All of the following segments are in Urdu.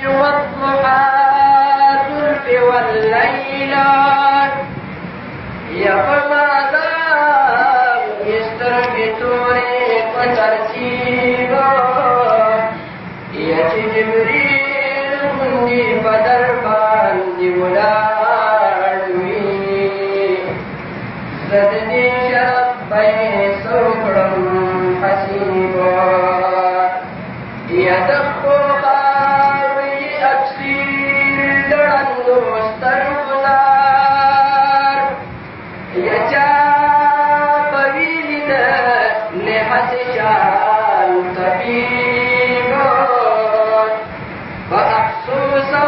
والضحى والليل يفماذا يستربطوني وترتيبا يأتي جبريل مني بدربان دولادوي زدني شرف بين سوكرم حسيبا يدخو خاوي أكسير لرندو مسترفنار يجاب بيد لحسشان طبيبا فأحسوسا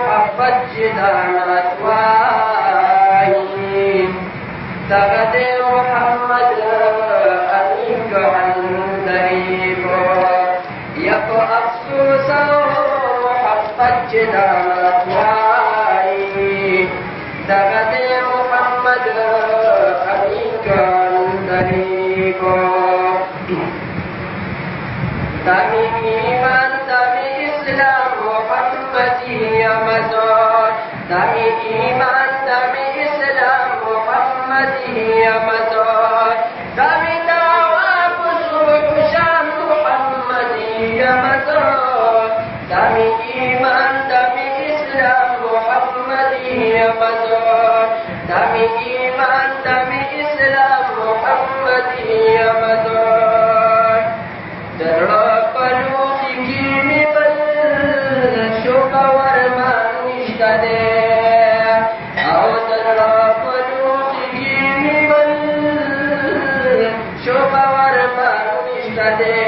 حبت جدانات واي تغدي محمد أميك عن دريبا يقو أفسوسا حبت جدانات واي تغدي محمد أميك عن دريبا تامي إيمان تامي إسلام محمدي يا مزار تامي إيمان تامي إسلام محمدي يا مزار تامي دعوة بصوح شام محمدي يا مزار تامي إيمان تامي إسلام محمدي يا مزار تامي إيمان تامي إسلام محمدي يا مزار درقلو كيمي بل شوق ورمان نشتدي أو درقلو كيمي بل شوق ورمان نشتدي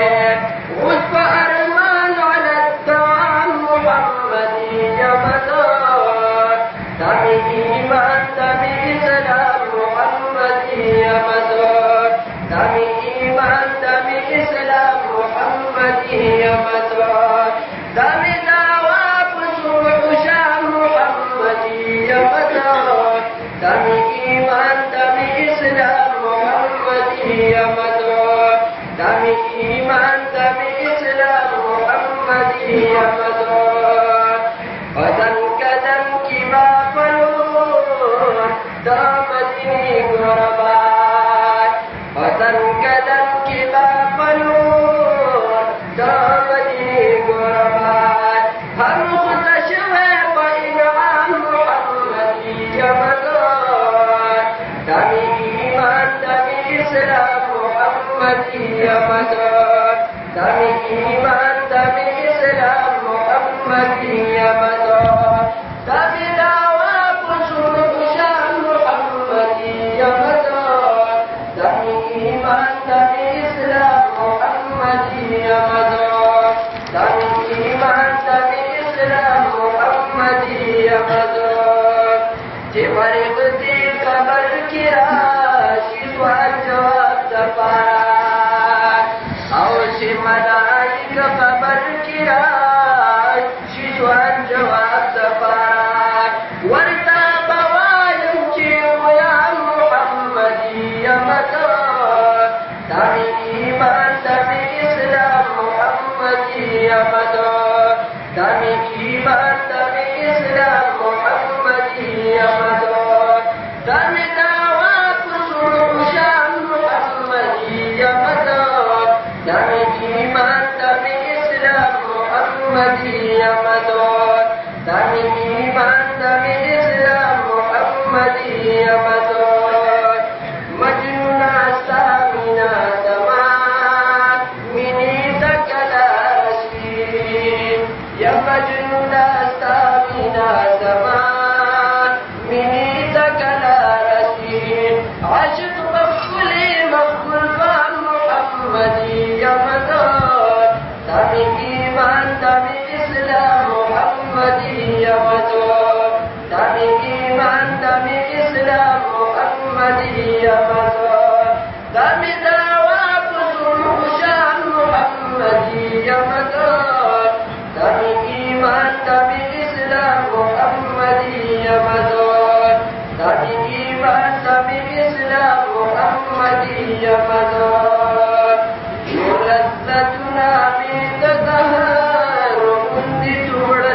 وصف أرمان على الدعاء محمدي يا مزار تامي إيمان تامي إسلام محمدي يا مزار تامي إيمان تامي إسلام محمدي يا مزار تامي دعوة بصوح شام محمدي يا مزار تامي إيمان تامي إسلام محمدي يا مزار تامي إيمان تامي إسلام محمدي يا مزار غدا كذا كما فلون دامتني غربات غدا كذا كما فلون دامتني غربات هم متشوه بإنعام محمدي يا مزار تامي إيمان تامي إسلام محمدي يا مزار تامي إيمان تامي إسلام محمدي يا مزار تامي دعوة بصوح شام محمدي يا مزار تامي إيمان تامي إسلام محمدي يا مزار تامي إيمان تامي إسلام محمدي يا مزار جبريل دي خبر كراشي والجواب دفار أو شي ملائكة خبر كراشي والجواب دفار وارتاب ويمشي يا محمدي يا مزار تامي إيمان تامي إسلام محمدي يا مزار تامي إيمان تامي إسلام محمدي يا مزار تامي دعوة بصوح شام محمدي يا مزار تامي إيمان تامي إسلام محمدي يا مزار تامي إيمان تامي إسلام محمدي يا مزار مجنون سامنا زمان مني تكلاسين يا مجنون سامنا زمان مني تكلاسين عشق مفقولي مفقول محمدي يا مزار تامي إيمان تامي إسلام محمدي يا مزار تامي إيمان تامي إسلام محمدي يا مزار تامي دعوة بصوح شام محمدي يا مزار تامي إيمان تامي إسلام محمدي يا مزار تامي إيمان تامي إسلام محمدي يا مزار لذتنا من تزهر كنت تولد